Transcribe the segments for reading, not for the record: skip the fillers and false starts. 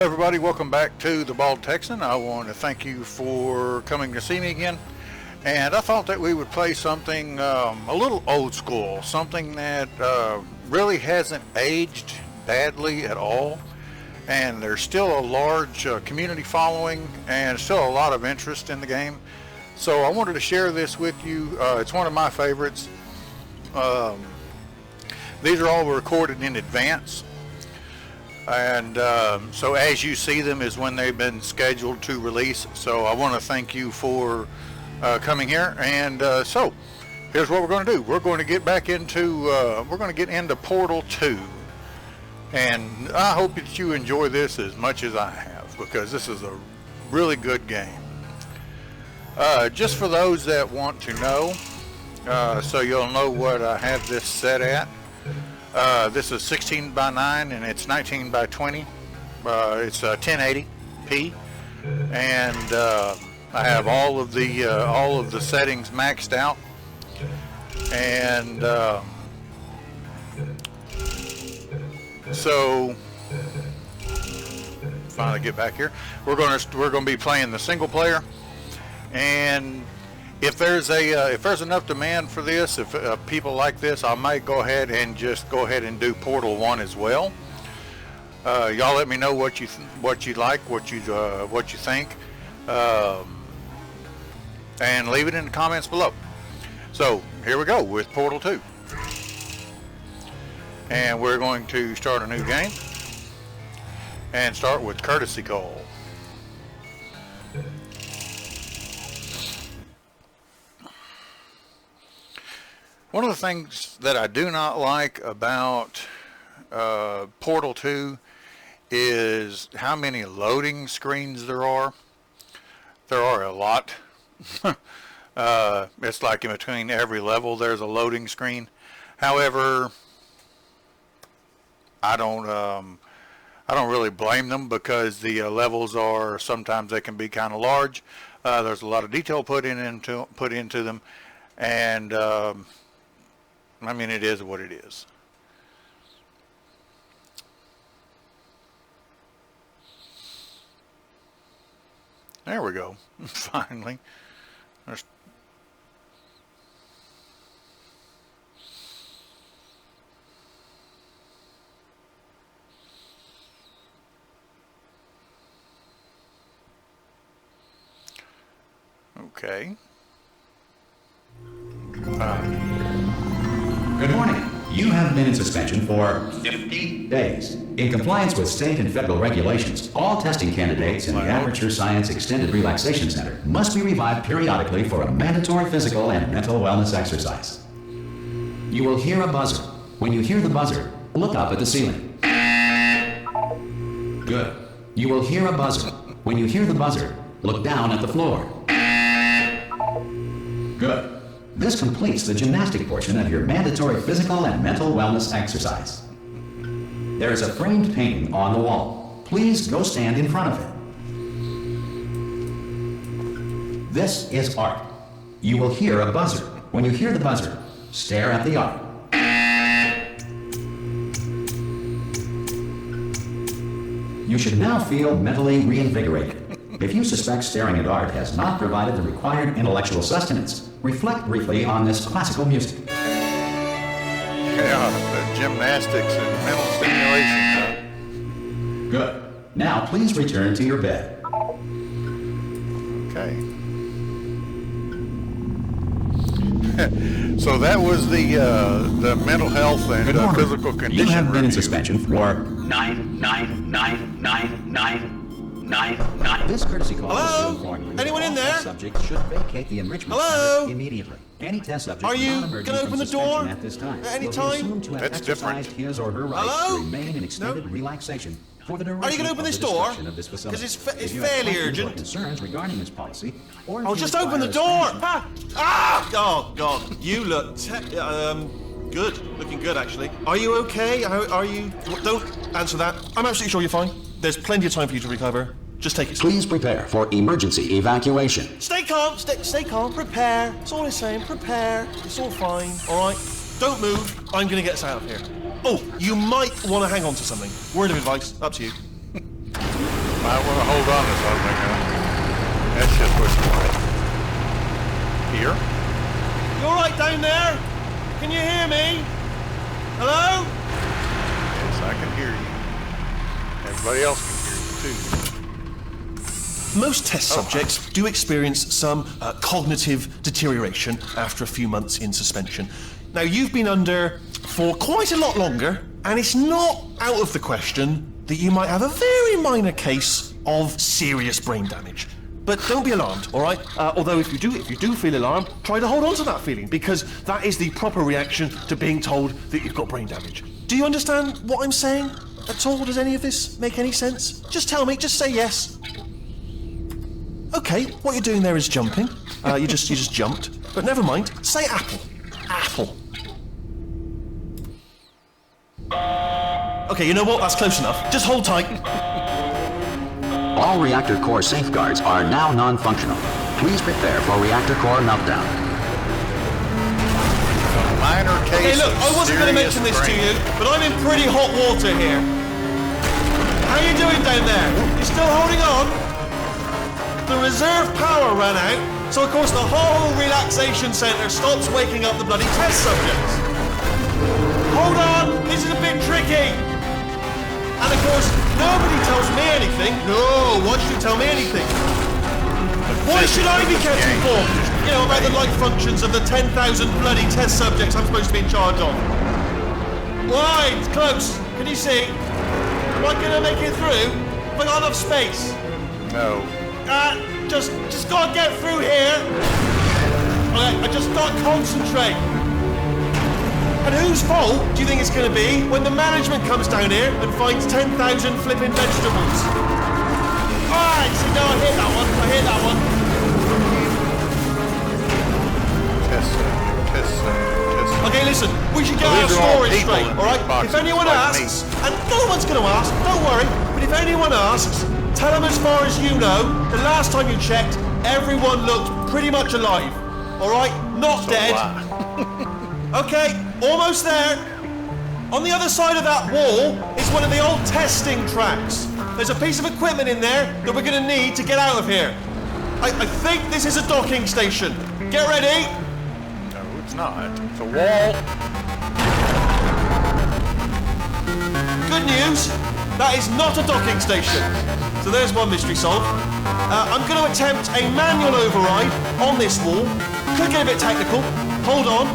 Everybody, welcome back to the Bald Texan. I want to thank you for coming to see me again. And I thought that we would play something a little old school, something that really hasn't aged badly at all. And there's still a large community following and still a lot of interest in the game. So I wanted to share this with you. It's one of my favorites. These are all recorded in advance. And so as you see them is when they've been scheduled to release. So I want to thank you for coming here. And so here's what we're going to do. We're going to get back into Portal 2. And I hope that you enjoy this as much as I have, because this is a really good game. Just for those that want to know, so you'll know what I have this set at. This is 16 by 9 and it's 19 by 20. It's 1080p, and I have all of the settings maxed out. And so finally get back here. We're going to be playing the single player, and if there's enough demand for this, if people like this, I might go ahead and do Portal 1 as well. Y'all let me know what you like, what you think, and leave it in the comments below. So here we go with Portal 2, and we're going to start a new game and start with Courtesy Call. One of the things that I do not like about Portal 2 is how many loading screens there are. There are a lot. It's like in between every level there's a loading screen. However, I don't really blame them, because the levels are, sometimes they can be kind of large. There's a lot of detail put into them, and I mean, it is what it is. There we go. Finally. Okay. Good morning. You have been in suspension for 50 days. In compliance with state and federal regulations, all testing candidates in the Aperture Science Extended Relaxation Center must be revived periodically for a mandatory physical and mental wellness exercise. You will hear a buzzer. When you hear the buzzer, look up at the ceiling. Good. You will hear a buzzer. When you hear the buzzer, look down at the floor. Good. This completes the gymnastic portion of your mandatory physical and mental wellness exercise. There is a framed painting on the wall. Please go stand in front of it. This is art. You will hear a buzzer. When you hear the buzzer, stare at the art. You should now feel mentally reinvigorated. If you suspect staring at art has not provided the required intellectual sustenance, reflect briefly on this classical music. Yeah, the gymnastics and mental stimulation. Good. Now please return to your bed. Okay. So that was the mental health and physical condition You have been in review. suspension for 99999. This courtesy call is to inform you Anyone that in all there? test subjects should vacate the enrichment Hello? center immediately. Any test subject Are you not emerging gonna from open the suspension door at this time at any will be time? assumed to have That's exercised different. his or her rights Hello? to remain in extended No? relaxation for the duration Are you gonna open of this the door? destruction of this facility. 'Cause it's If you have fairly questions or urgent. concerns regarding this policy, or if Oh, you just require open the a door! suspension- Oh, God. You look good. Looking good, actually. Are you okay? Are you... Don't answer that. I'm absolutely sure you're fine. There's plenty of time for you to recover. Just take it slow. Please prepare for emergency evacuation. Stay calm. Stay calm. Prepare. That's all I'm saying. Prepare. It's all fine. All right? Don't move. I'm going to get us out of here. Oh, you might want to hang on to something. Word of advice. Up to you. hold on a second. That's just what's right. Here? You alright down there? Can you hear me? Hello? Yes, I can hear you. Everybody else can hear you, too. Most test subjects do experience some cognitive deterioration after a few months in suspension. Now, you've been under for quite a lot longer, and it's not out of the question that you might have a very minor case of serious brain damage. But don't be alarmed, all right? Although if you do feel alarmed, try to hold on to that feeling, because that is the proper reaction to being told that you've got brain damage. Do you understand what I'm saying at all? Does any of this make any sense? Just tell me, just say yes. Okay, what you're doing there is jumping. You just jumped. But never mind, say apple. Apple. Okay, you know what? That's close enough. Just hold tight. All reactor core safeguards are now non-functional. Please prepare for reactor core meltdown. A minor case. Hey, look, I wasn't going to serious mention this to brain. you, but I'm in pretty hot water here. How you doing down there? You still holding on? The reserve power ran out, so of course the whole relaxation centre stops waking up the bloody test subjects. Hold on, this is a bit tricky. And of course, nobody tells me anything. No, why should you tell me anything? Why should I be kept informed? You know, about the life functions of the 10,000 bloody test subjects I'm supposed to be in charge of. Why? It's close. Can you see? Am I gonna make it through? Have I got enough space? No. Just gotta get through here. Okay, I just gotta concentrate. And whose fault do you think it's going to be when the management comes down here and finds 10,000 flipping vegetables? Alright, so no, I hit that one. Test. Okay, listen, we should get our These are all stories people straight, in alright? these boxes, If anyone like asks, and no one's going to ask, don't worry, but if anyone asks, tell them as far as you know, the last time you checked, everyone looked pretty much alive. Alright? Not dead. Okay, almost there. On the other side of that wall is one of the old testing tracks. There's a piece of equipment in there that we're going to need to get out of here. I think this is a docking station. Get ready. No, it's not. It's a wall. Good news, that is not a docking station. So there's one mystery solved. I'm going to attempt a manual override on this wall. Could get a bit technical. Hold on.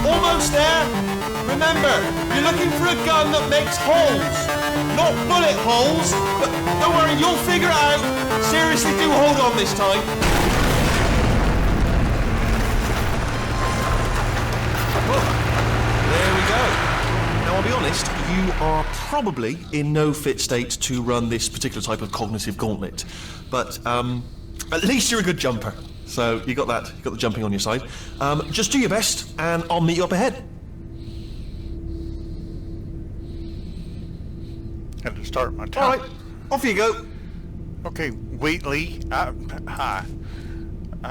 Almost there. Remember, you're looking for a gun that makes holes. Not bullet holes, but don't worry, you'll figure it out. Seriously, do hold on this time. There we go. Now, I'll be honest, you are probably in no fit state to run this particular type of cognitive gauntlet. But at least you're a good jumper. So you got that. You got the jumping on your side. Just do your best, and I'll meet you up ahead. Had to start my time. All right, off you go. Okay, Wheatley. Hi.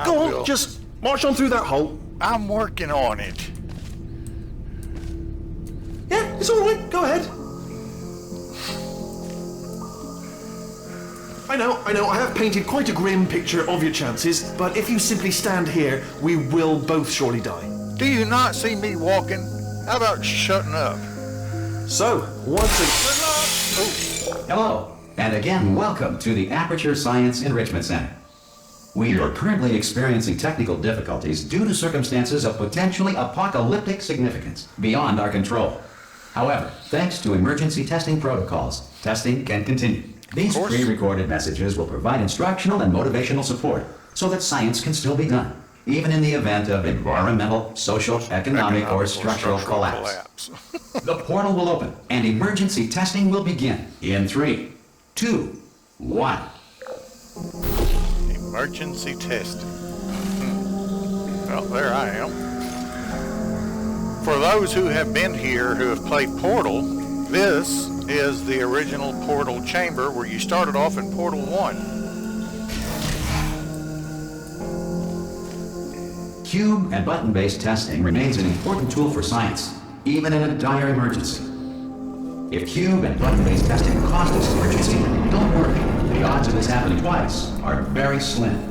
Go on, just march on through that hole. I'm working on it. Yeah, it's all right. Go ahead. I know, I have painted quite a grim picture of your chances, but if you simply stand here, we will both surely die. Do you not see me walking? How about shutting up? So, once again... Hello, and again, welcome to the Aperture Science Enrichment Center. We are currently experiencing technical difficulties due to circumstances of potentially apocalyptic significance beyond our control. However, thanks to emergency testing protocols, testing can continue. These pre-recorded messages will provide instructional and motivational support so that science can still be done, even in the event of environmental, social, economic, or structural collapse. The portal will open, and emergency testing will begin in 3, 2, 1. Emergency testing. Well, there I am. For those who have been here who have played Portal, this is the original Portal chamber where you started off in Portal 1. Cube and button-based testing remains an important tool for science, even in a dire emergency. If cube and button-based testing caused this emergency, don't worry. The odds of this happening twice are very slim.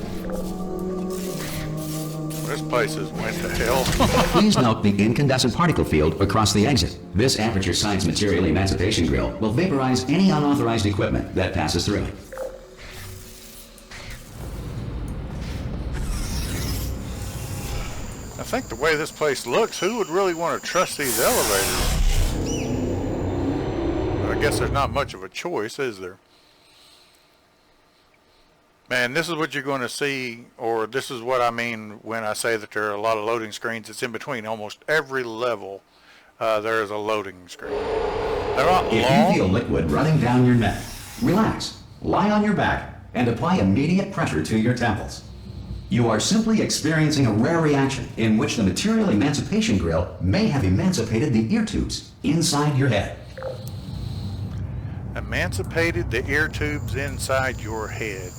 This place has went to hell. Please note the incandescent particle field across the exit. This Aperture Science Material Emancipation Grill will vaporize any unauthorized equipment that passes through it. I think the way this place looks, who would really want to trust these elevators? I guess there's not much of a choice, is there? Man, this is what you're going to see, or this is what I mean when I say that there are a lot of loading screens. It's in between almost every level. There is a loading screen. They're not long. If you feel liquid running down your neck, relax, lie on your back, and apply immediate pressure to your temples. You are simply experiencing a rare reaction in which the Material Emancipation Grill may have emancipated the ear tubes inside your head. Emancipated the ear tubes inside your head.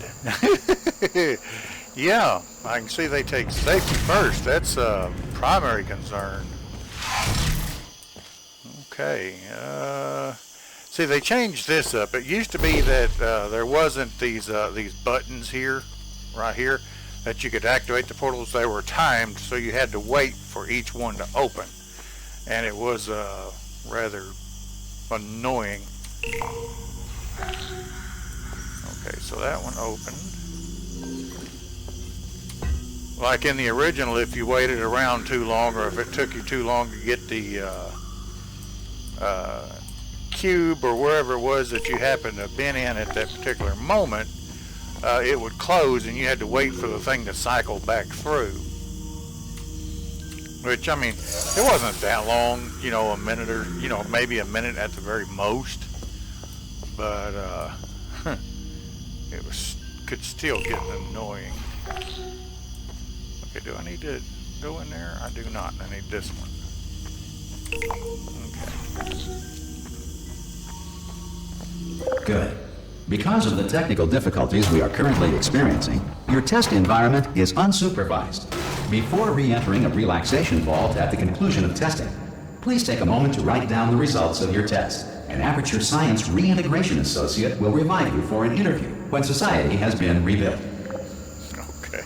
Yeah, I can see they take safety first. That's a primary concern. Okay. See, they changed this up. It used to be that there wasn't these buttons here, right here, that you could activate the portals. They were timed, so you had to wait for each one to open, and it was rather annoying. Okay, so that one opened. Like in the original, if you waited around too long, or if it took you too long to get the cube or wherever it was that you happened to have been in at that particular moment, it would close and you had to wait for the thing to cycle back through. Which, I mean, it wasn't that long, you know, a minute or, you know, maybe a minute at the very most. But it could still get annoying. Okay, do I need to go in there? I do not. I need this one. Okay. Good. Because of the technical difficulties we are currently experiencing, your test environment is unsupervised. Before re-entering a relaxation vault at the conclusion of testing, please take a moment to write down the results of your test. An Aperture Science Reintegration Associate will revive you for an interview when society has been rebuilt. Okay.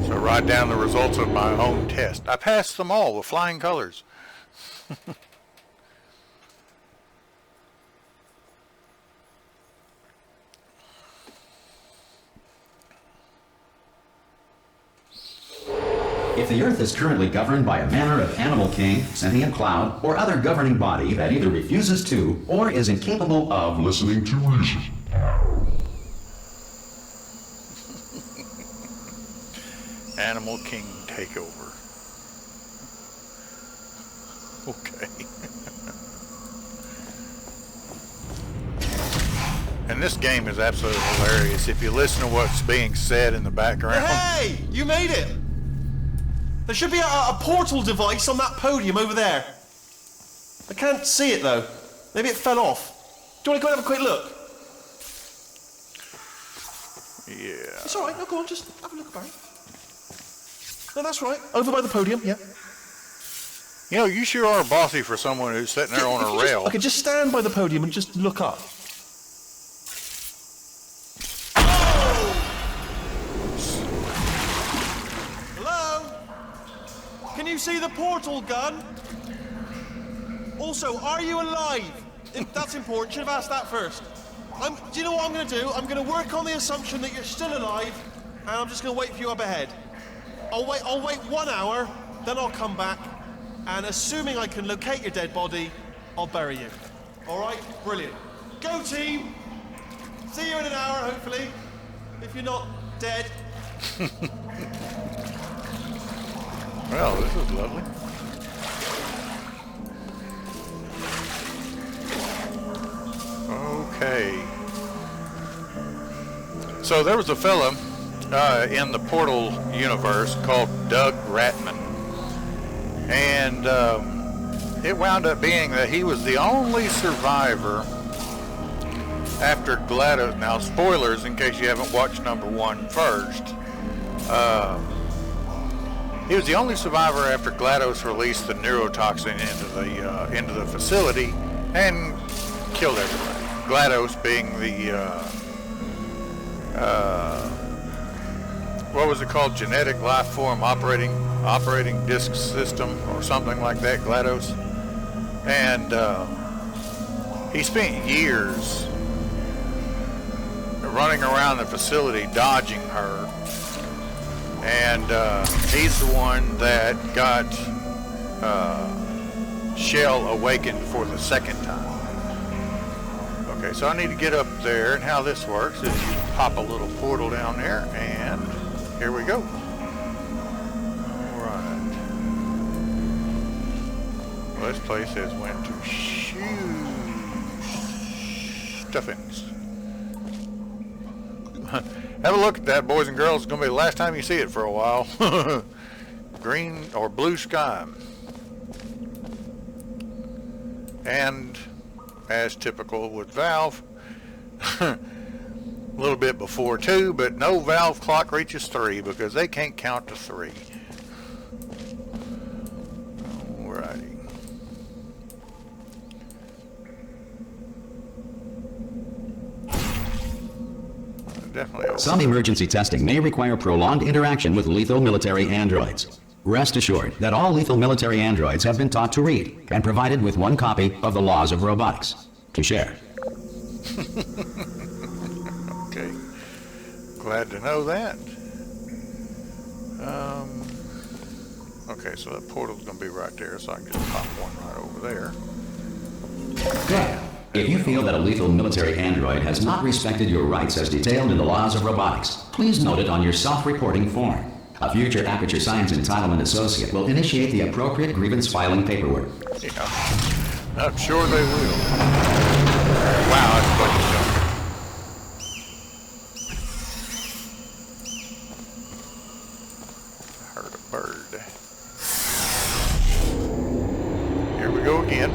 So write down the results of my own test. I passed them all with flying colors. If the Earth is currently governed by a manner of animal king, sentient cloud, or other governing body that either refuses to or is incapable of listening to reason. Animal King takeover. Okay. And this game is absolutely hilarious if you listen to what's being said in the background. Hey, you made it! There should be a portal device on that podium over there. I can't see it though. Maybe it fell off. Do you want to go and have a quick look? Yeah. It's alright, no, go on, just have a look about it. No, that's right. Over by the podium, yeah. You know, you sure are bossy for someone who's sitting there on a rail. Okay, just stand by the podium and just look up. Can you see the portal gun? Also, are you alive? That's important. Should have asked that first. Do you know what I'm going to do? I'm going to work on the assumption that you're still alive, and I'm just going to wait for you up ahead. I'll wait 1 hour, then I'll come back, and assuming I can locate your dead body, I'll bury you. All right? Brilliant. Go, team. See you in an hour, hopefully, if you're not dead. Well, this is lovely. Okay. So there was a fella in the Portal universe called Doug Ratman. And it wound up being that he was the only survivor after GLADOS. Now, spoilers in case you haven't watched number 1 first. He was the only survivor after GLADOS released the neurotoxin into the facility and killed everybody. GLADOS being the what was it called? Genetic life form operating disk system or something like that. GLADOS, and he spent years running around the facility dodging her. And he's the one that got Chel awakened for the second time. Okay, so I need to get up there, and how this works is you pop a little portal down there, and here we go. All right. Well, this place says when to shoot stuffings. Have a look at that, boys and girls. It's going to be the last time you see it for a while. Green or blue sky. And as typical with Valve, a little bit before 2, but no Valve clock reaches 3 because they can't count to 3. Alrighty. Some emergency testing may require prolonged interaction with lethal military androids. Rest assured that all lethal military androids have been taught to read and provided with one copy of the Laws of Robotics to share. Okay. Glad to know that. Okay, so that portal's going to be right there, so I can just pop one right over there. Good. If you feel that a lethal military android has not respected your rights as detailed in the Laws of Robotics, please note it on your self-reporting form. A future Aperture Science Entitlement Associate will initiate the appropriate grievance filing paperwork. Yeah, I'm sure they will. Wow, that's fucking junk. I heard a bird. Here we go again.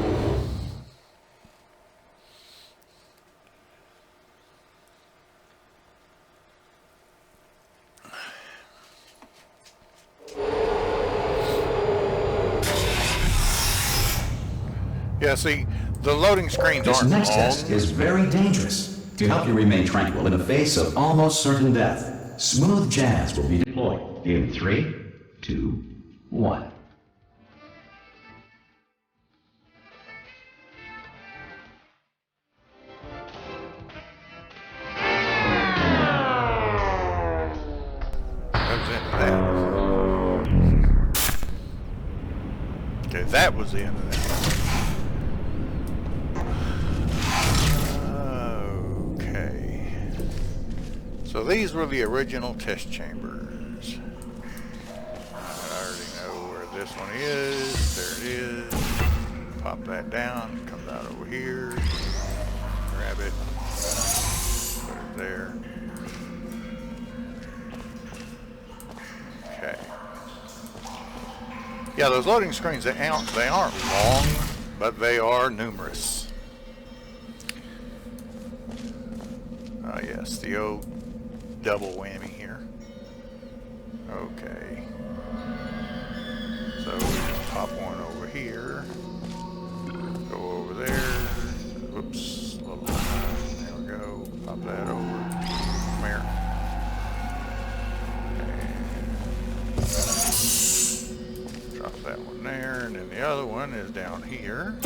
Yeah, see, the loading screens aren't long. This next test is very dangerous. To help you remain tranquil in the face of almost certain death, smooth jazz will be deployed in 3, 2, 1. That was the end of that. Okay. So these were the original test chambers. I already know where this one is. There it is. Pop that down. Comes out over here. Grab it. Put it there. Okay. Yeah, those loading screens, they aren't long, but they are numerous. Ah, yes, the old double whammy here. Okay. So we just pop one over here. Go over there. Whoops, a little behind. There we go. Pop that over. Come here. Drop that one there, and then the other one is down here.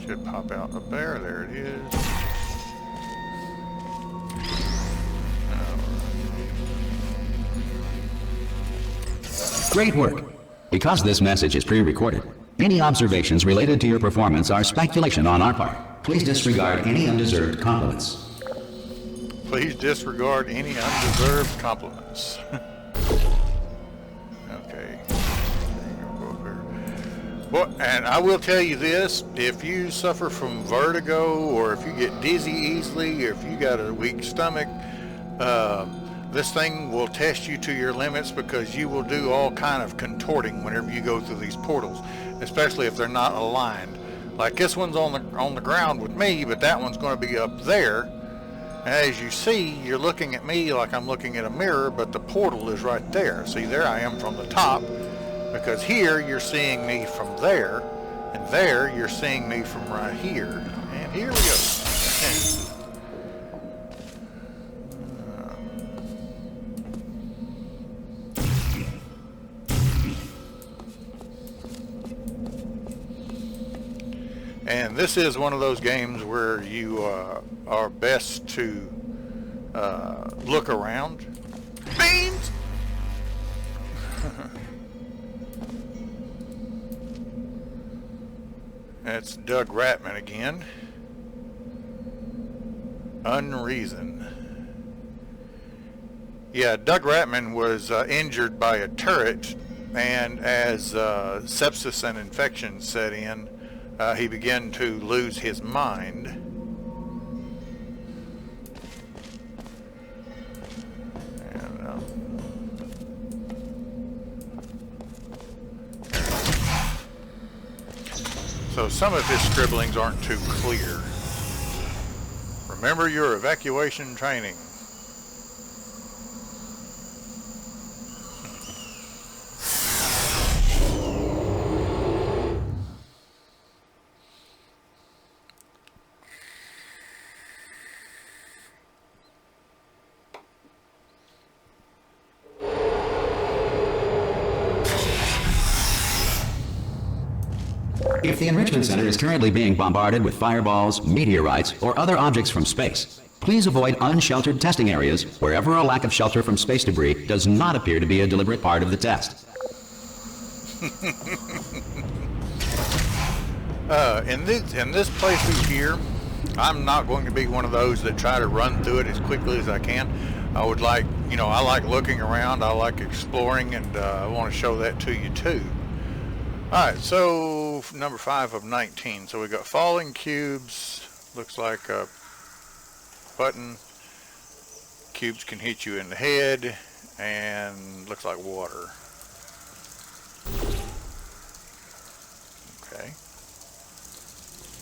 Should pop out up there. There it is. Great work. Because this message is pre-recorded, any observations related to your performance are speculation on our part. Please disregard any undeserved compliments. Please disregard any undeserved compliments. Okay. Go up here. Well, and I will tell you this, if you suffer from vertigo, or if you get dizzy easily, or if you got a weak stomach, this thing will test you to your limits, because you will do all kind of contorting whenever you go through these portals, especially if they're not aligned. Like this one's on the ground with me, but that one's going to be up there, As you see, you're looking at me like I'm looking at a mirror, but the portal is right there. See, there I am from the top, because here you're seeing me from there, and there you're seeing me from right here. And here we go. And this is one of those games where you are best to look around. Beans! That's Doug Ratman again. Unreason. Yeah, Doug Ratman was injured by a turret, and as sepsis and infection set in, he began to lose his mind. And, so some of his scribblings aren't too clear. Remember your evacuation training. If the Enrichment Center is currently being bombarded with fireballs, meteorites, or other objects from space, please avoid unsheltered testing areas wherever a lack of shelter from space debris does not appear to be a deliberate part of the test. In this playthrough here, I'm not going to be one of those that try to run through it as quickly as I can. I would like, I like looking around, I like exploring, and I want to show that to you too. Alright, so number 5 of 19. So we got falling cubes, looks like a button. Cubes can hit you in the head, and looks like water. Okay.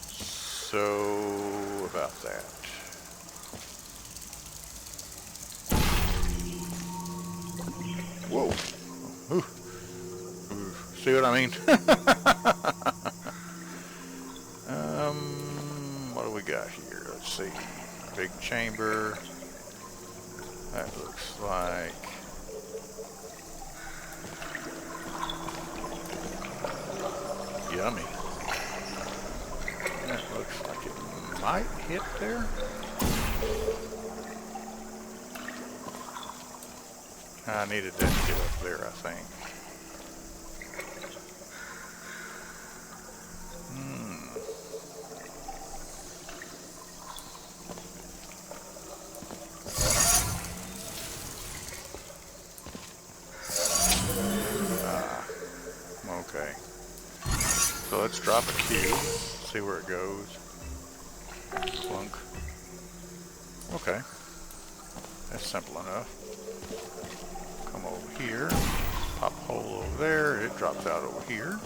So, about that. Whoa. Ooh. See what I mean? What do we got here? Let's see. Big chamber. That looks like... yummy. That looks like it might hit there. I needed that to get up there, I think. Okay. So let's drop a cube, see where it goes. Clunk. Okay. That's simple enough. Come over here. Pop a hole over there. It drops out over here.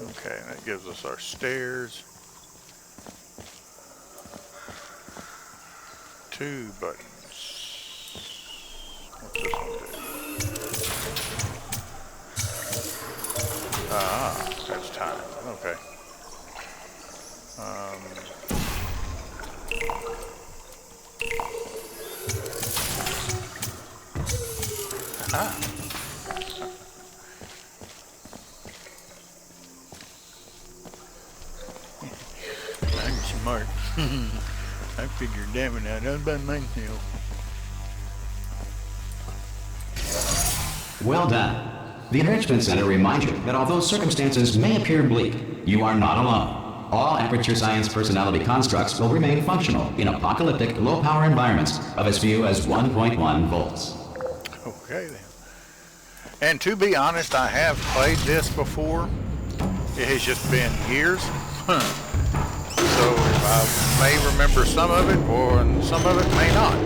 Okay, and that gives us our stairs. 2 buttons. What's this one do? Ah, that's time. Okay. I'm smart. I figured that one out all by myself. Well done. The Enrichment Center reminds you that although circumstances may appear bleak, you are not alone. All Aperture Science personality constructs will remain functional in apocalyptic, low-power environments of as few as 1.1 volts. Okay, then. And to be honest, I have played this before. It has just been years. So I may remember some of it, or some of it may not.